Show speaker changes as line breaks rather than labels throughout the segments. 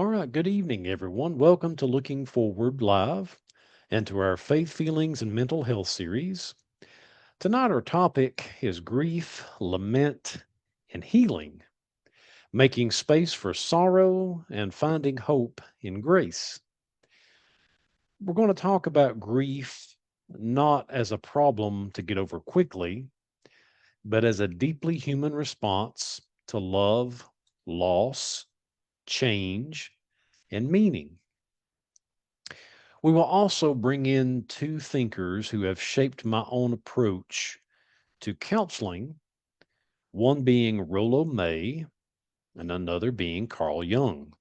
All right, good evening, everyone. Welcome to Looking Forward Live and to our Faith, Feelings, and Mental Health series. Tonight, our topic is grief, lament, and healing, making space for sorrow and finding hope in grace. We're going to talk about grief not as a problem to get over quickly, but as a deeply human response to love, loss, change, and meaning. We will also bring in two thinkers who have shaped my own approach to counseling, one being Rollo May and another being Carl Jung.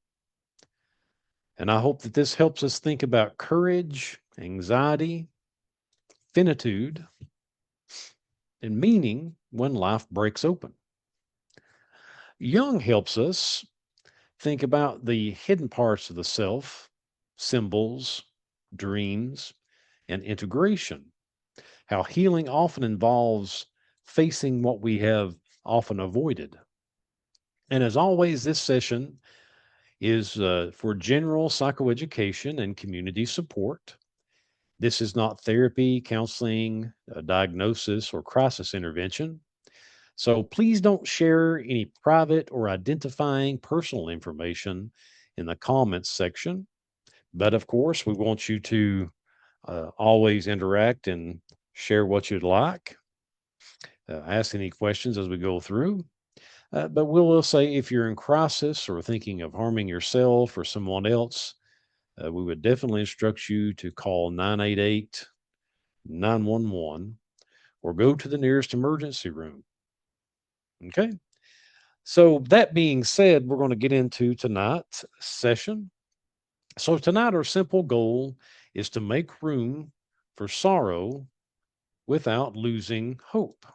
And I hope that this helps us think about courage, anxiety, finitude, and meaning when life breaks open. Jung helps us think about the hidden parts of the self, symbols, dreams, and integration. How healing often involves facing what we have often avoided. And as always, this session is for general psychoeducation and community support. This is not therapy, counseling, diagnosis, or crisis intervention. So please don't share any private or identifying personal information in the comments section. But of course, we want you to always interact and share what you'd like. Ask any questions as we go through. But we'll say if you're in crisis or thinking of harming yourself or someone else, we would definitely instruct you to call 988 911 or go to the nearest emergency room. Okay. So, that being said, we're going to get into tonight's session. So, tonight, our simple goal is to make room for sorrow without losing hope.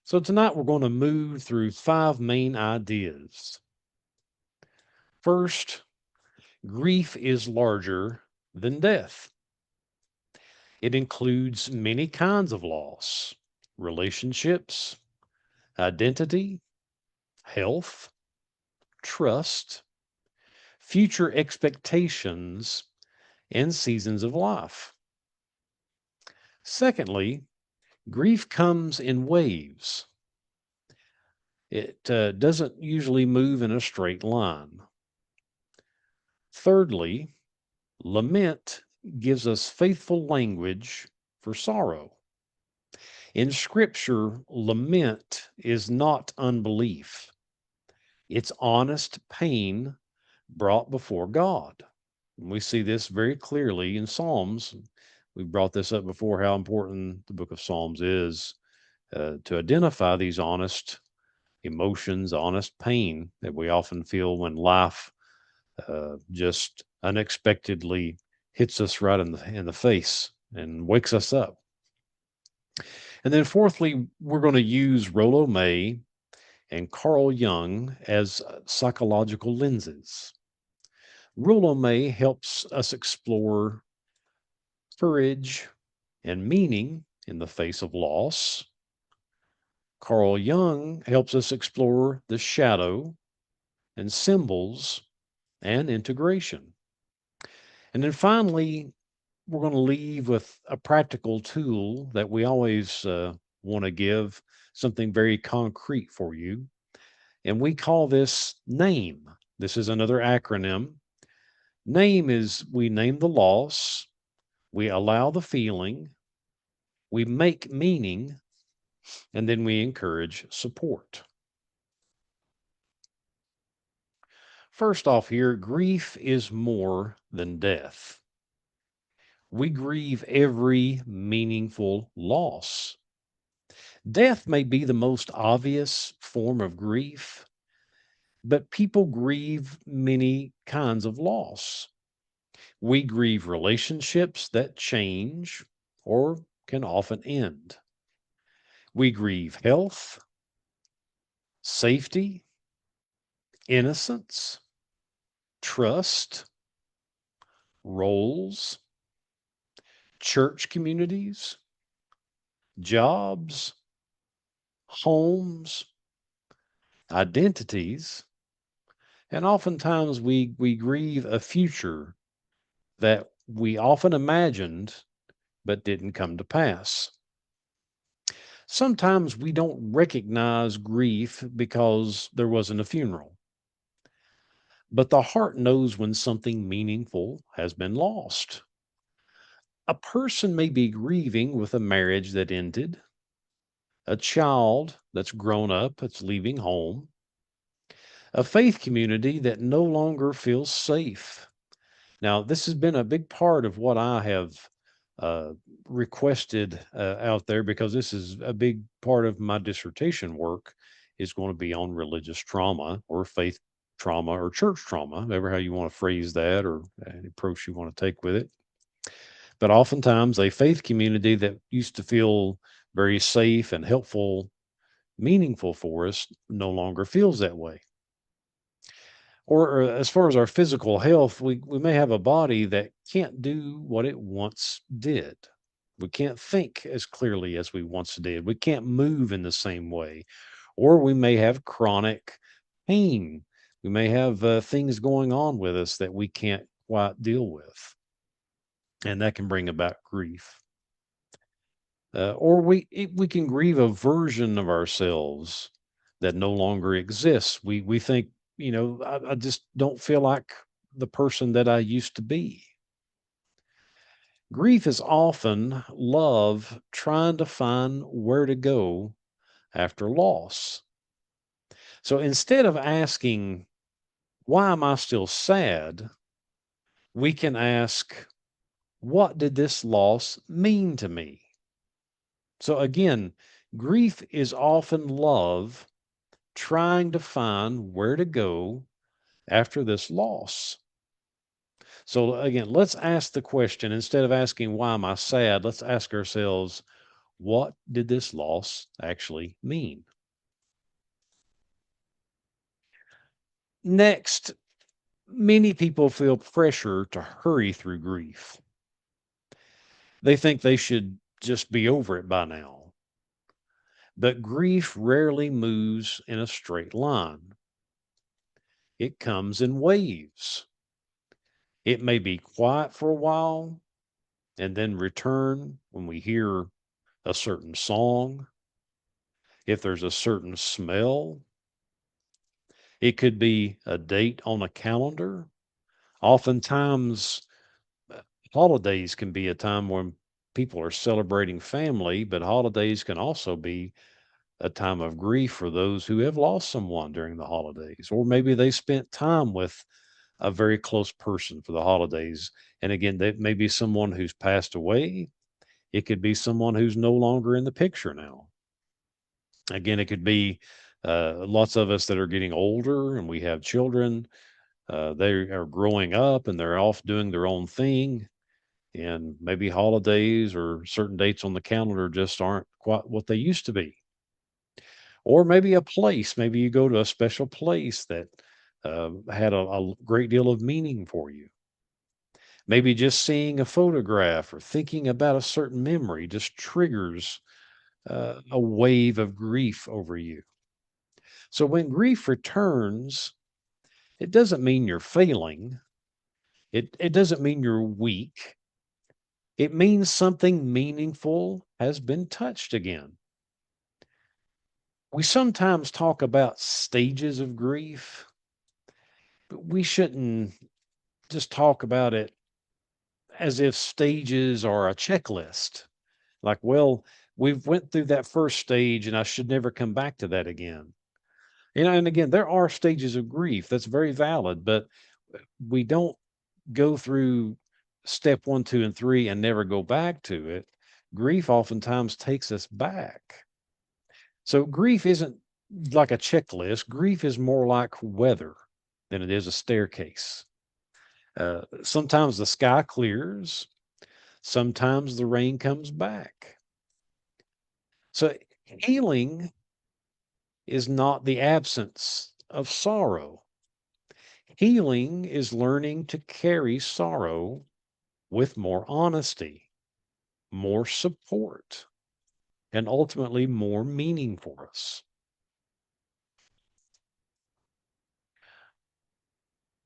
So, tonight, we're going to move through five main ideas. First, grief is larger than death. It includes many kinds of loss, relationships, identity, health, trust, future expectations, and seasons of life. Secondly, grief comes in waves. It doesn't usually move in a straight line. Thirdly, lament gives us faithful language for sorrow. In Scripture, lament is not unbelief, it's honest pain brought before God. And we see this very clearly in Psalms. We brought this up before how important the book of Psalms is to identify these honest emotions, honest pain that we often feel when life just unexpectedly hits us right in the face and wakes us up. And then, fourthly, we're going to use Rollo May and Carl Jung as psychological lenses. Rollo May helps us explore courage and meaning in the face of loss. Carl Jung helps us explore the shadow and symbols and integration. And then finally, we're going to leave with a practical tool that we always want to give something very concrete for you. And we call this NAME. This is another acronym. NAME is we name the loss, we allow the feeling, we make meaning, and then we encourage support. First off, here, grief is more than death. We grieve every meaningful loss. Death may be the most obvious form of grief, but people grieve many kinds of loss. We grieve relationships that change or can often end. We grieve health, safety, innocence, trust, roles, church communities, jobs, homes, identities, and oftentimes we grieve a future that we often imagined but didn't come to pass. Sometimes we don't recognize grief because there wasn't a funeral, but the heart knows when something meaningful has been lost. A person may be grieving with a marriage that ended, a child that's grown up, that's leaving home, a faith community that no longer feels safe. Now, this has been a big part of what I have uh, requested out there because this is a big part of my dissertation work is going to be on religious trauma or faith trauma or church trauma, however how you want to phrase that or any approach you want to take with it. But oftentimes, a faith community that used to feel very safe and helpful, meaningful for us, no longer feels that way. Or as far as our physical health, we may have a body that can't do what it once did. We can't think as clearly as we once did. We can't move in the same way. Or we may have chronic pain. We may have things going on with us that we can't quite deal with. And that can bring about grief. Or we can grieve a version of ourselves that no longer exists. We think, I just don't feel like the person that I used to be. Grief is often love trying to find where to go after loss. So instead of asking, why am I still sad? We can ask, what did this loss mean to me? So again, grief is often love trying to find where to go after this loss. So again, let's ask the question instead of asking, why am I sad? Let's ask ourselves, what did this loss actually mean? Next, many people feel pressure to hurry through grief. They think they should just be over it by now. But grief rarely moves in a straight line. It comes in waves. It may be quiet for a while and then return when we hear a certain song, if there's a certain smell. It could be a date on a calendar. Oftentimes, uh, holidays can be a time when people are celebrating family, but holidays can also be a time of grief for those who have lost someone during the holidays, or maybe they spent time with a very close person for the holidays. And again, that may be someone who's passed away. It could be someone who's no longer in the picture now. Again, it could be lots of us that are getting older and we have children. They are growing up and they're off doing their own thing. And maybe holidays or certain dates on the calendar just aren't quite what they used to be. Or maybe a place, maybe you go to a special place that had a great deal of meaning for you. Maybe just seeing a photograph or thinking about a certain memory just triggers a wave of grief over you. So when grief returns, it doesn't mean you're failing. It doesn't mean you're weak. It means something meaningful has been touched again. We sometimes talk about stages of grief, but we shouldn't just talk about it as if stages are a checklist. Like, well, we've went through that first stage and I should never come back to that again. And again, there are stages of grief. That's very valid, but we don't go through step one, two, and three and never go back to it. Grief oftentimes takes us back. So grief isn't like a checklist. Grief is more like weather than it is a staircase. Sometimes the sky clears, sometimes the rain comes back. So healing is not the absence of sorrow. Healing is learning to carry sorrow with more honesty, more support, and ultimately more meaning for us.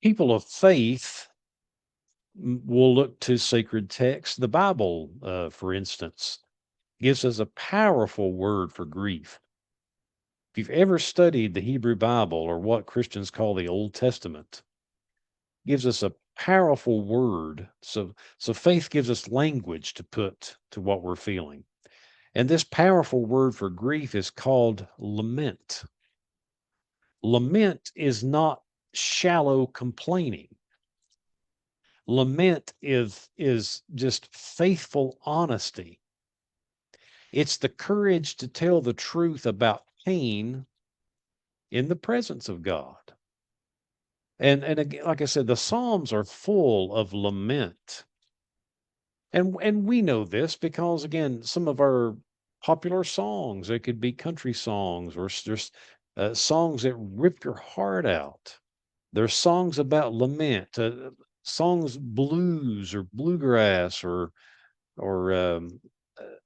People of faith will look to sacred texts. The Bible, for instance, gives us a powerful word for grief. If you've ever studied the Hebrew Bible or what Christians call the Old Testament, gives us a powerful word. So faith gives us language to put to what we're feeling. And this powerful word for grief is called lament. Lament is not shallow complaining. Lament is just faithful honesty. It's the courage to tell the truth about pain in the presence of God. And again, like I said, the Psalms are full of lament. And we know this because again, some of our popular songs, they could be country songs or there's songs that rip your heart out. There's songs about lament, songs blues or bluegrass or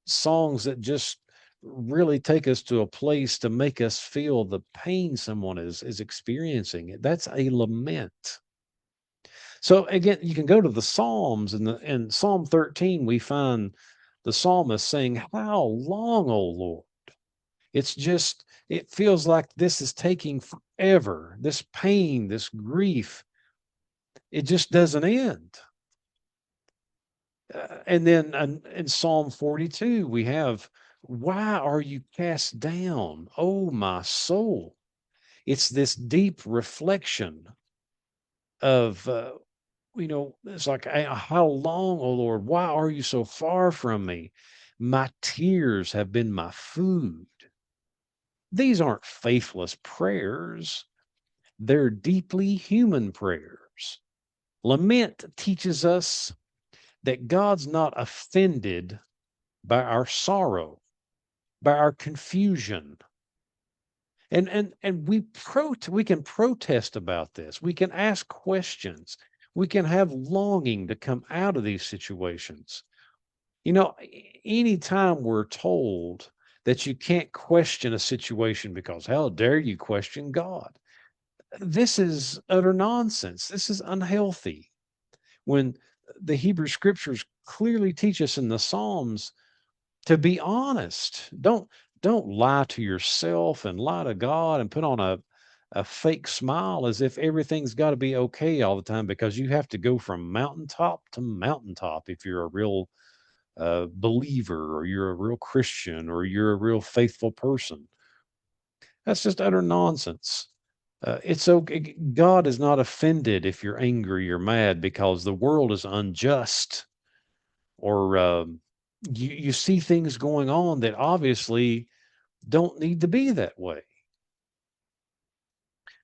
songs that just really take us to a place to make us feel the pain someone is experiencing. That's a lament. So again, you can go to the Psalms, and in Psalm 13, we find the psalmist saying, "How long, O Lord?" It's just, it feels like this is taking forever. This pain, this grief, it just doesn't end. And then in Psalm 42, we have, "Why are you cast down, O my soul?" It's this deep reflection of, it's like, how long, O Lord? Why are you so far from me? My tears have been my food. These aren't faithless prayers, they're deeply human prayers. Lament teaches us that God's not offended by our sorrow, by our confusion. And we can protest about this. We can ask questions. We can have longing to come out of these situations. Anytime we're told that you can't question a situation because how dare you question God? This is utter nonsense. This is unhealthy. When the Hebrew scriptures clearly teach us in the Psalms to be honest. Don't lie to yourself and lie to God and put on a fake smile as if everything's got to be okay all the time because you have to go from mountaintop to mountaintop if you're a real believer or you're a real Christian or you're a real faithful person. That's just utter nonsense. It's okay. God is not offended if you're angry or mad because the world is unjust or you see things going on that obviously don't need to be that way.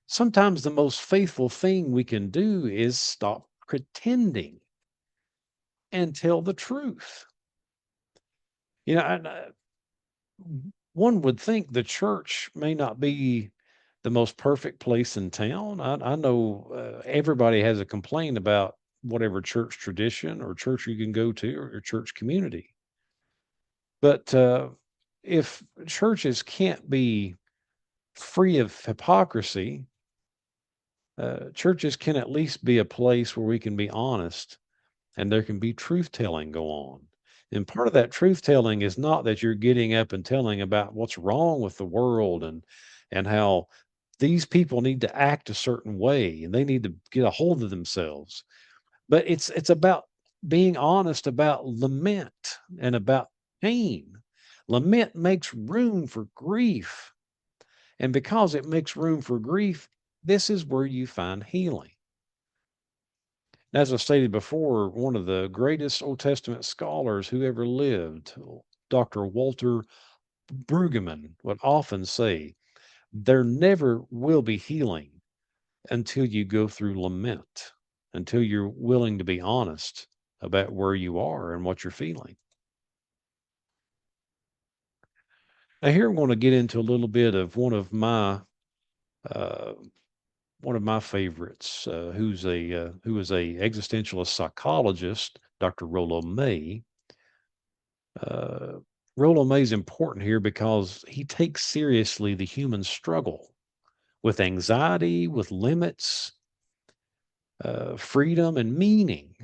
Sometimes the most faithful thing we can do is stop pretending and tell the truth. And, one would think the church may not be the most perfect place in town. I know everybody has a complaint about whatever church tradition or church you can go to or your church community. But if churches can't be free of hypocrisy, churches can at least be a place where we can be honest and there can be truth telling go on. And part of that truth telling is not that you're getting up and telling about what's wrong with the world and how these people need to act a certain way and they need to get a hold of themselves. But it's about being honest about lament and about pain. Lament makes room for grief. And because it makes room for grief, this is where you find healing. As I stated before, one of the greatest Old Testament scholars who ever lived, Dr. Walter Brueggemann, would often say, there never will be healing until you go through lament, until you're willing to be honest about where you are and what you're feeling. Now, here I'm going to get into a little bit of uh, one of my favorites, who is a existentialist psychologist, Dr. Rollo May. Uh, Rollo May is important here because he takes seriously the human struggle with anxiety, with limits, freedom, and meaning.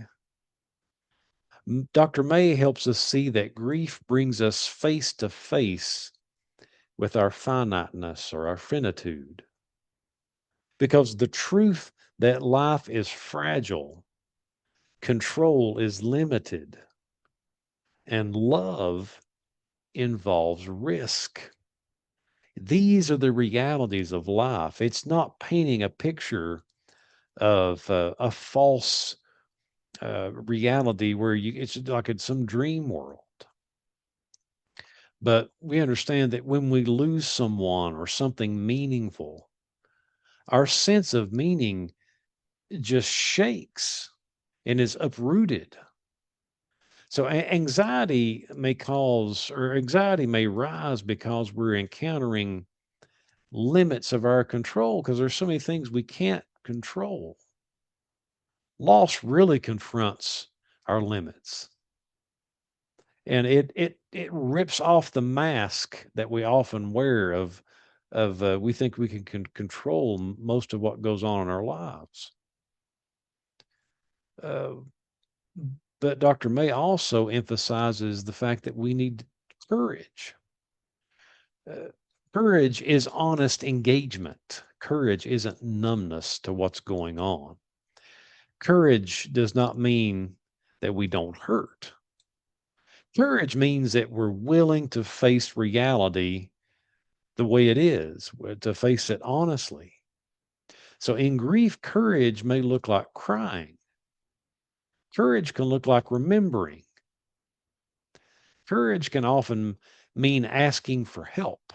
Dr. May helps us see that grief brings us face to face with our finiteness or our finitude. Because the truth that life is fragile, control is limited, and love involves risk. These are the realities of life. It's not painting a picture of a false reality where it's like it's some dream world. But we understand that when we lose someone or something meaningful, our sense of meaning just shakes and is uprooted. So anxiety may rise because we're encountering limits of our control because there's so many things we can't control. Loss really confronts our limits, and it rips off the mask that we often wear of we think we can control most of what goes on in our lives. Uh, but Dr. May also emphasizes the fact that we need courage. Uh, Courage is honest engagement. Courage isn't numbness to what's going on. Courage does not mean that we don't hurt. Courage means that we're willing to face reality the way it is, to face it honestly. So in grief, courage may look like crying. Courage can look like remembering. Courage can often mean asking for help.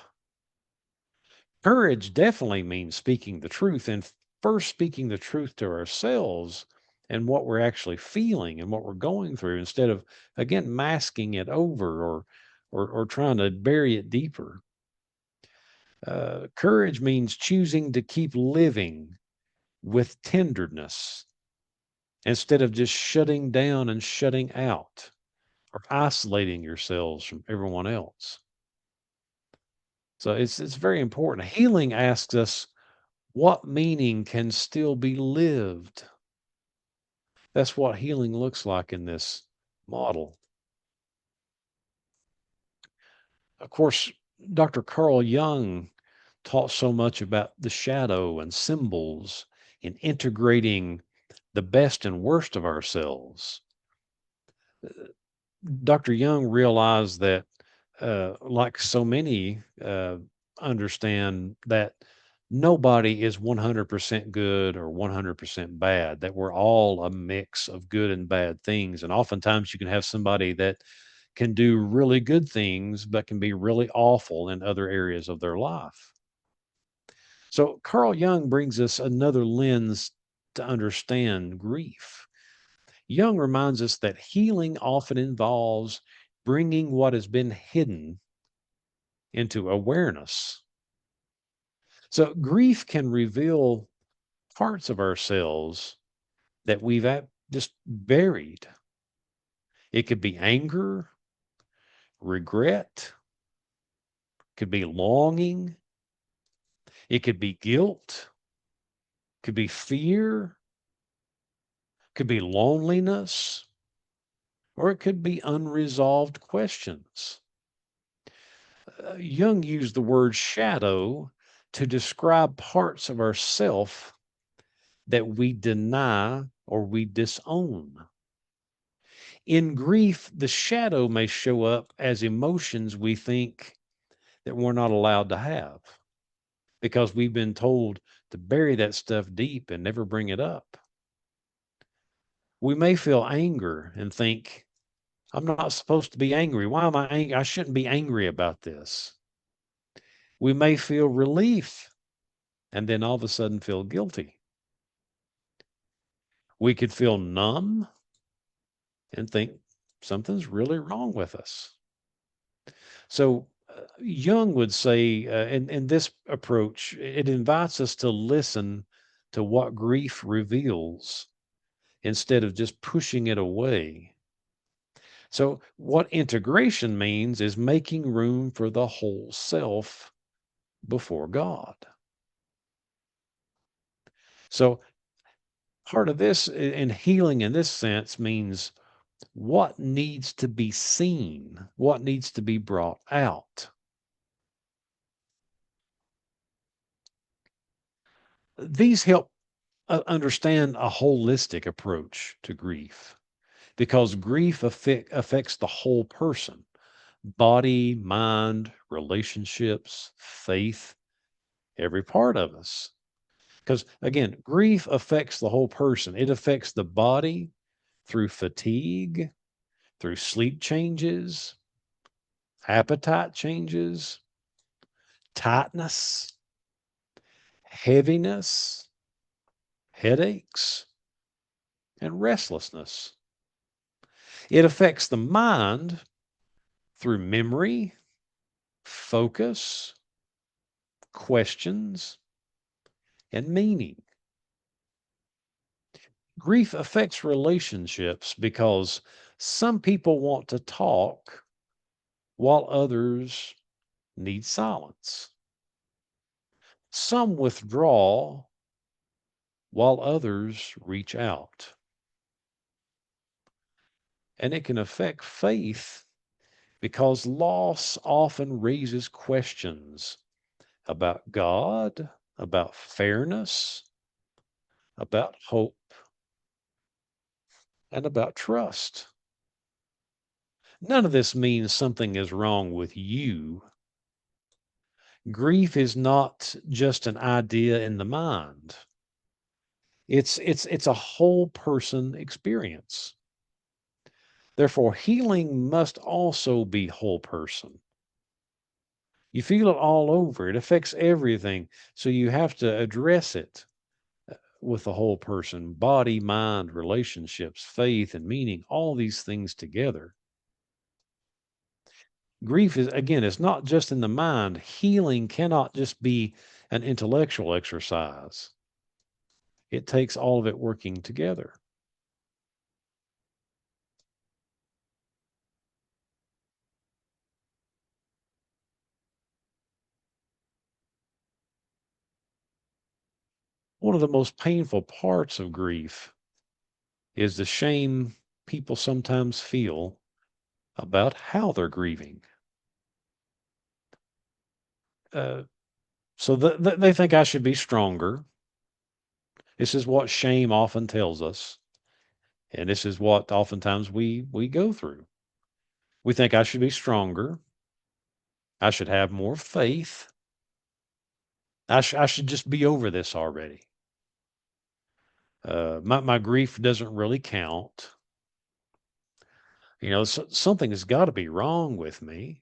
Courage definitely means speaking the truth and first speaking the truth to ourselves and what we're actually feeling and what we're going through instead of again masking it over or trying to bury it deeper. Courage means choosing to keep living with tenderness instead of just shutting down and shutting out or isolating yourselves from everyone else. So it's very important. Healing asks us what meaning can still be lived. That's what healing looks like in this model. Of course, Dr. Carl Jung taught so much about the shadow and symbols in integrating the best and worst of ourselves. Dr. Jung realized that, like so many understand, that nobody is 100% good or 100% bad, that we're all a mix of good and bad things. And oftentimes you can have somebody that can do really good things, but can be really awful in other areas of their life. So Carl Jung brings us another lens to understand grief. Jung reminds us that healing often involves bringing what has been hidden into awareness. So, grief can reveal parts of ourselves that just buried. It could be anger, regret, could be longing, it could be guilt, could be fear, could be loneliness, or it could be unresolved questions. Jung used the word shadow to describe parts of ourself that we deny or we disown. In grief, the shadow may show up as emotions we think that we're not allowed to have because we've been told to bury that stuff deep and never bring it up. We may feel anger and think, I'm not supposed to be angry. Why am I angry? I shouldn't be angry about this. We may feel relief and then all of a sudden feel guilty. We could feel numb and think something's really wrong with us. So Jung would say, in this approach, it invites us to listen to what grief reveals instead of just pushing it away. So, what integration means is making room for the whole self before God. So, Part of this in healing in this sense means what needs to be seen, what needs to be brought out. These help understand a holistic approach to grief because grief affects the whole person: body, mind, relationships, faith, every part of us. Because again, grief affects the whole person. It affects the body through fatigue, through sleep changes, appetite changes, tightness, heaviness, headaches, and restlessness. It affects the mind through memory, focus, questions, and meaning. Grief affects relationships because some people want to talk while others need silence. Some withdraw while others reach out. And it can affect faith because loss often raises questions about God, about fairness, about hope, and about trust. None of this means something is wrong with you. Grief is not just an idea in the mind. It's a whole person experience. Therefore, healing must also be whole person. You feel it all over. It affects everything. So you have to address it with the whole person: body, mind, relationships, faith, and meaning, all these things together. Grief is, again, it's not just in the mind. Healing cannot just be an intellectual exercise, it takes all of it working together. One of the most painful parts of grief is the shame people sometimes feel about how they're grieving. Uh, they think I should be stronger. This is what shame often tells us, and this is what oftentimes we go through. We think I should be stronger. I should have more faith. I should just be over this already. My grief doesn't really count. Something has got to be wrong with me.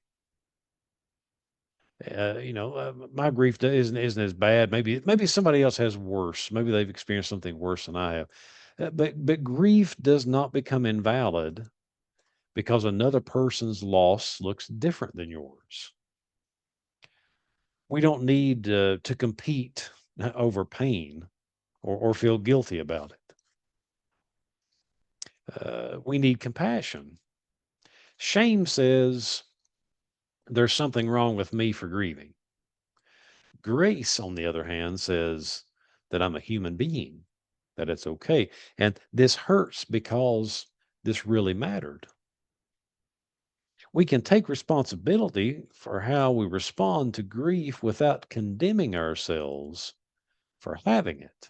My grief isn't as bad. Maybe somebody else has worse. Maybe they've experienced something worse than I have. But grief does not become invalid because another person's loss looks different than yours. We don't need to compete over pain or feel guilty about it. We need compassion. Shame says there's something wrong with me for grieving. Grace, on the other hand, says that I'm a human being, that it's okay. And this hurts because this really mattered. We can take responsibility for how we respond to grief without condemning ourselves for having it.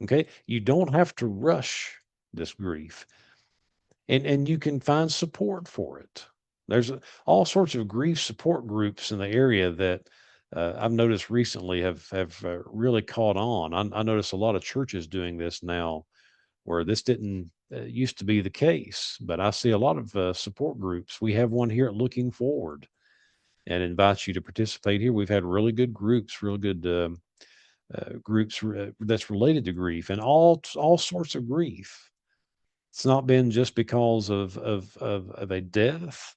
Okay? You don't have to rush this grief, and you can find support for it. There's all sorts of grief support groups in the area that I've noticed recently have really caught on. I notice a lot of churches doing this now, where this didn't used to be the case. But I see a lot of support groups. We have one here at Looking Forward, and invite you to participate here. We've had really good groups, real good groups that's related to grief and all sorts of grief. It's not been just because of a death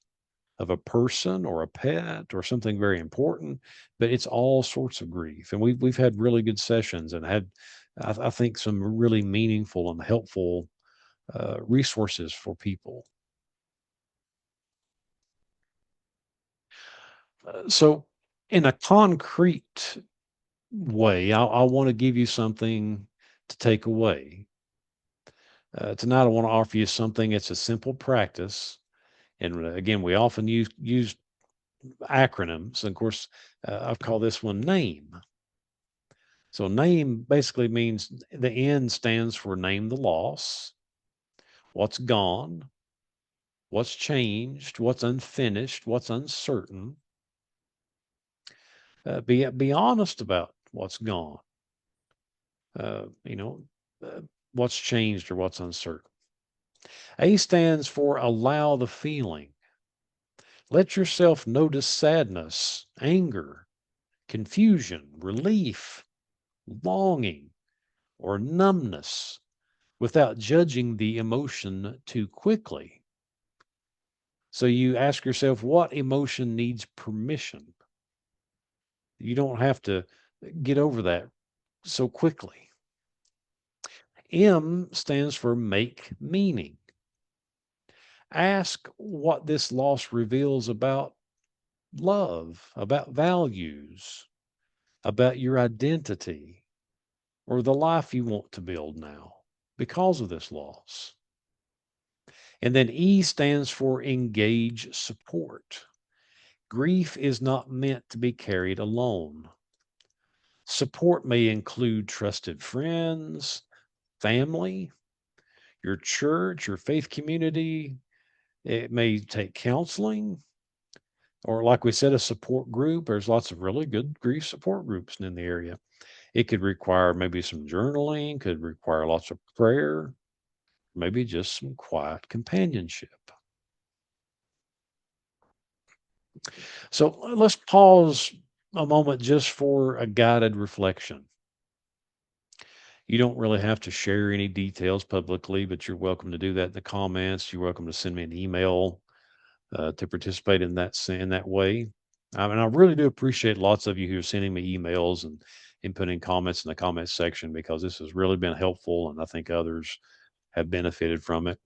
of a person or a pet or something very important, but it's all sorts of grief. And we've had really good sessions and had, I think, some really meaningful and helpful resources for people. So, in a concrete way, I want to give you something to take away. Tonight, I want to offer you something. It's a simple practice. And again, we often use acronyms. And of course, I've called this one NAME. So, NAME basically means the N stands for name the loss, what's gone, what's changed, what's unfinished, what's uncertain. Be honest about what's gone. Uh, you know, what's changed or what's uncertain. A stands for allow the feeling. Let yourself notice sadness, anger, confusion, relief, longing, or numbness without judging the emotion too quickly. So you ask yourself, what emotion needs permission? You don't have to get over that so quickly. M stands for make meaning. Ask what this loss reveals about love, about values, about your identity, or the life you want to build now because of this loss. And then E stands for engage support. Grief is not meant to be carried alone. Support may include trusted friends, family, your church, your faith community. It may take counseling, or like we said, a support group. There's lots of really good grief support groups in the area. It could require maybe some journaling, could require lots of prayer, maybe just some quiet companionship. So let's pause a moment just for a guided reflection. You don't really have to share any details publicly, but you're welcome to do that in the comments. You're welcome to send me an email to participate in in that way. And I really do appreciate lots of you who are sending me emails and putting comments in the comments section because this has really been helpful, and I think others have benefited from it.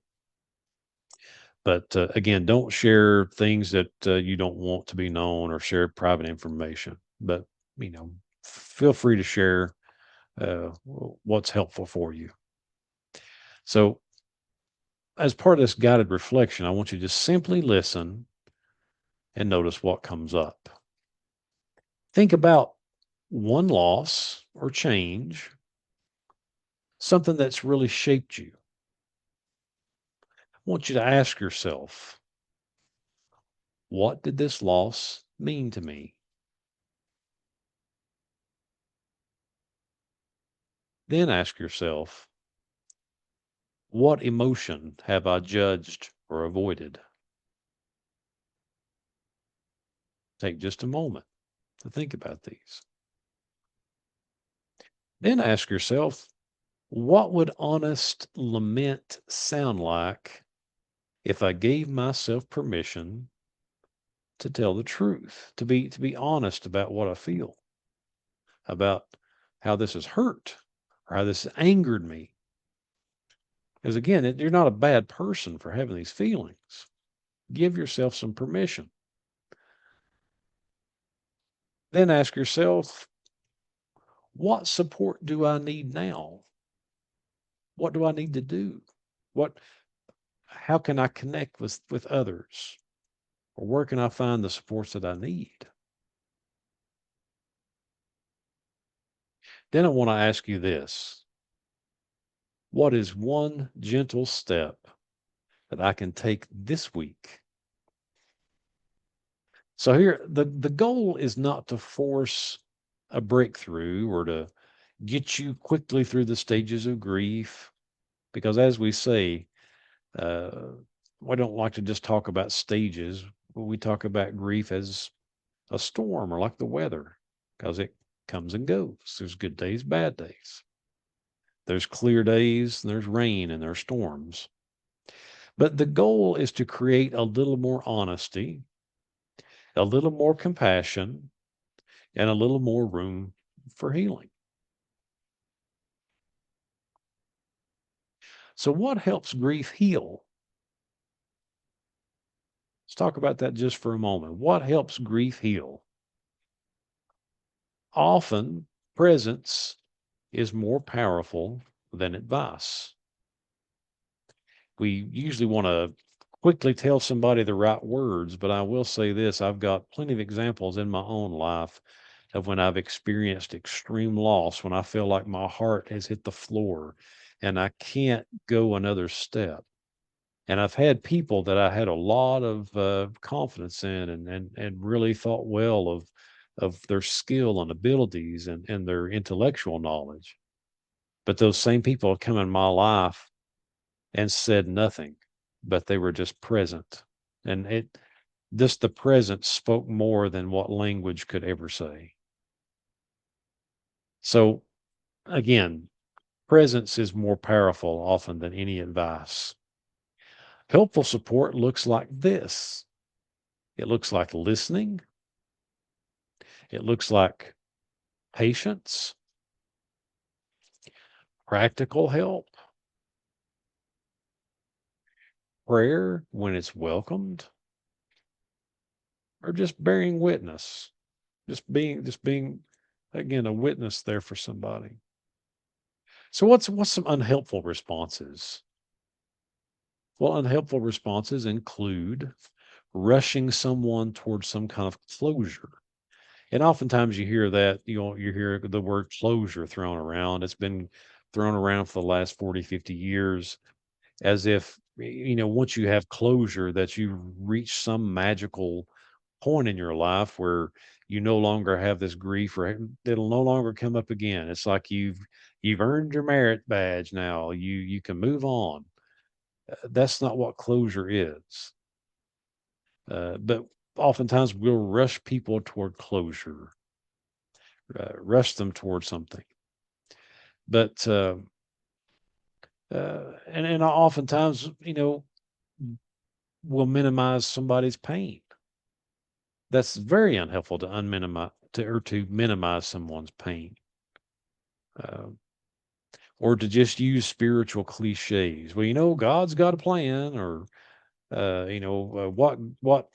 But again, don't share things that you don't want to be known or share private information. But you know, feel free to share what's helpful for you. So, as part of this guided reflection, I want you to just simply listen and notice what comes up. Think about one loss or change, something that's really shaped you. I want you to ask yourself, what did this loss mean to me? Then ask yourself, what emotion have I judged or avoided? Take just a moment to think about these. Then ask yourself, what would honest lament sound like if I gave myself permission to tell the truth, to be honest about what I feel, about how this has hurt or how this has angered me? Because again, you're not a bad person for having these feelings. Give yourself some permission. Then ask yourself, what support do I need now? What do I need to do? What how can I connect with others? Or where can I find the supports that I need? Then I want to ask you this. What is one gentle step that I can take this week? So here the goal is not to force a breakthrough or to get you quickly through the stages of grief because as we say, uh, we don't like to just talk about stages. We talk about grief as a storm or like the weather because it comes and goes. There's good days, bad days. There's clear days, and there's rain, and there's storms. But the goal is to create a little more honesty, a little more compassion, and a little more room for healing. So, what helps grief heal? Let's talk about that just for a moment. What helps grief heal? Often, presence is more powerful than advice. We usually want to quickly tell somebody the right words, but I will say this, I've got plenty of examples in my own life of when I've experienced extreme loss, when I feel like my heart has hit the floor and I can't go another step. And I've had people that I had a lot of confidence in and really thought well of their skill and abilities and their intellectual knowledge. But those same people have come in my life and said nothing, but they were just present. And just the presence spoke more than what language could ever say. So again, presence is more powerful often than any advice. Helpful support looks like this. It looks like listening. It looks like patience, practical help, prayer when it's welcomed, or just bearing witness. Just being again a witness there for somebody. So what's some unhelpful responses? Well, unhelpful responses include rushing someone towards some kind of closure. And oftentimes you hear that, you hear the word closure thrown around. It's been thrown around for the last 40, 50 years as if, once you have closure, that you reach some magical point in your life where you no longer have this grief or it'll no longer come up again. It's like you've earned your merit badge now. You can move on. That's not what closure is. But oftentimes we'll rush people toward closure, rush them towards something. But and oftentimes, we'll minimize somebody's pain. That's very unhelpful to unminimize to minimize someone's pain, uh, or to just use spiritual cliches. Well, God's got a plan, or what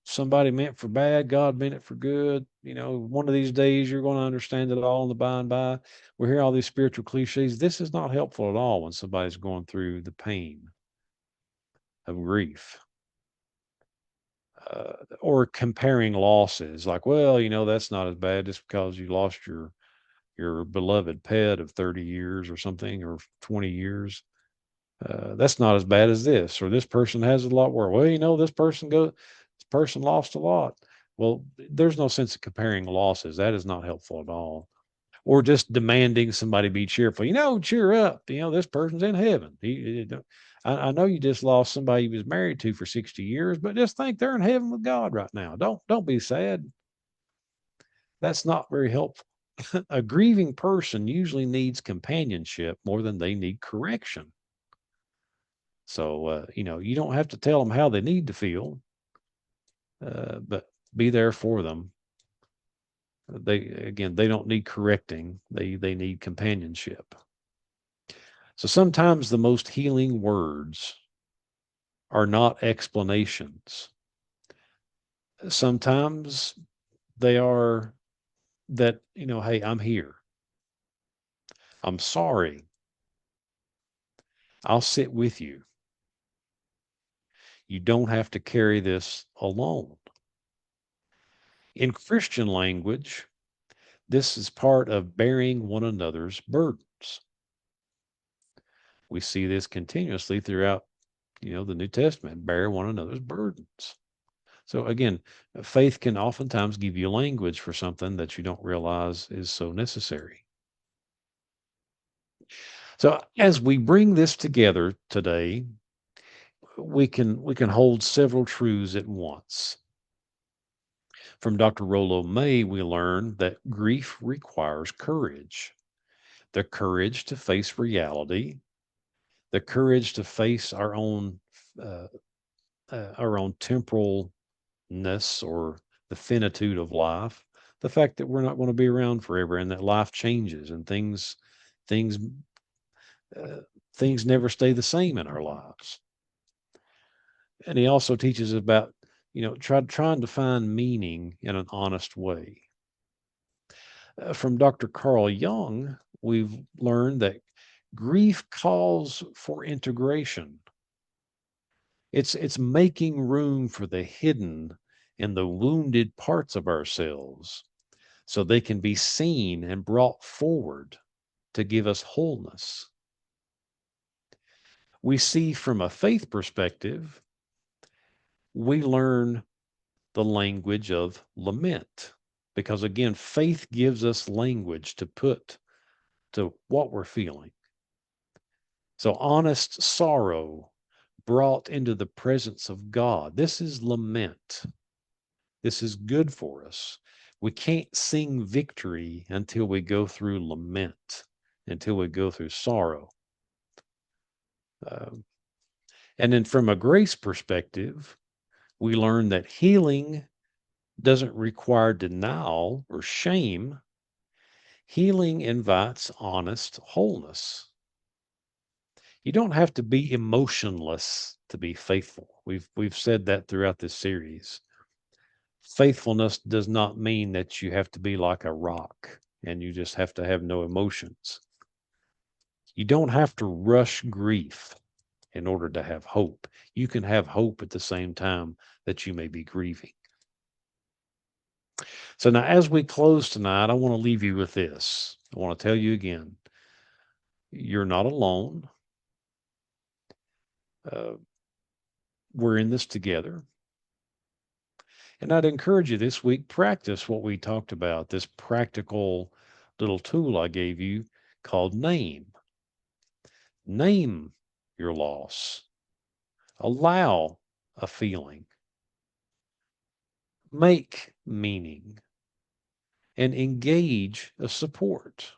somebody meant for bad, God meant it for good. One of these days you're going to understand it all in the by and by. We hear all these spiritual cliches. This is not helpful at all when somebody's going through the pain of grief. Or comparing losses, like, well, that's not as bad just because you lost your beloved pet of 30 years or something, or 20 years. That's not as bad as this, or this person has a lot worse. Well, this person lost a lot. Well, there's no sense of comparing losses. That is not helpful at all. Or just demanding somebody be cheerful. Cheer up. This person's in heaven. I know you just lost somebody you was married to for 60 years, but just think they're in heaven with God right now. Don't be sad. That's not very helpful. A grieving person usually needs companionship more than they need correction. So, you don't have to tell them how they need to feel, but be there for them. They don't need correcting. They need companionship. So sometimes the most healing words are not explanations. Sometimes they are that, hey, I'm here. I'm sorry. I'll sit with you. You don't have to carry this alone. In Christian language, this is part of bearing one another's burdens. We see this continuously throughout, the New Testament, bear one another's burdens. So again, faith can oftentimes give you language for something that you don't realize is so necessary. So as we bring this together today, we can hold several truths at once. From Dr. Rollo May, we learn that grief requires courage, the courage to face reality, the courage to face uh, our own temporalness, or the finitude of life, the fact that we're not going to be around forever and that life changes and things uh, things never stay the same in our lives. And he also teaches about, trying to find meaning in an honest way. From Dr. Carl Jung, we've learned that Grief calls for integration. It's making room for the hidden and the wounded parts of ourselves so they can be seen and brought forward to give us wholeness. We see from a faith perspective, we learn the language of lament. Because again, faith gives us language to put to what we're feeling. So, honest sorrow brought into the presence of God. This is lament. This is good for us. We can't sing victory until we go through lament, until we go through sorrow. Um, and then, from a grace perspective, we learn that healing doesn't require denial or shame. Healing invites honest wholeness. You don't have to be emotionless to be faithful. We've said that throughout this series. Faithfulness does not mean that you have to be like a rock and you just have to have no emotions. You don't have to rush grief in order to have hope. You can have hope at the same time that you may be grieving. So now, as we close tonight, I want to leave you with this. I want to tell you again, you're not alone. Uh, we're in this together. And I'd encourage you this week, practice what we talked about, this practical little tool I gave you called name. Name your loss. Allow a feeling. Make meaning and engage a support.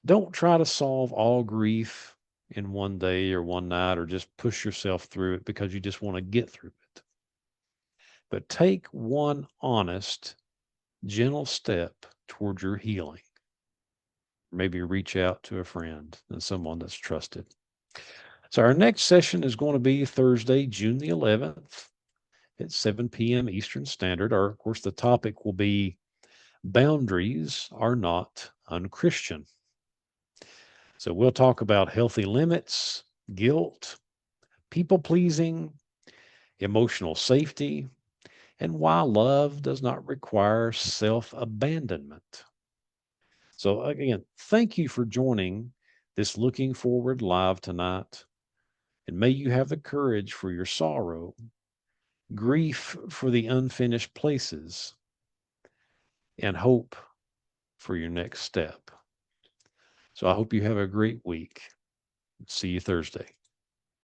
Don't try to solve all grief in one day or one night or just push yourself through it because you just want to get through it. But take one honest, gentle step toward your healing. Maybe reach out to a friend and someone that's trusted. So, our next session is going to be Thursday, June the 11th at 7 p.m. Eastern Standard. Or, of course, the topic will be boundaries are not unchristian. So, we'll talk about healthy limits, guilt, people pleasing, emotional safety, and why love does not require self abandonment. So, again, thank you for joining this Looking Forward Live tonight. And may you have the courage for your sorrow, grief for the unfinished places, and hope for your next step. So, I hope you have a great week. See you Thursday.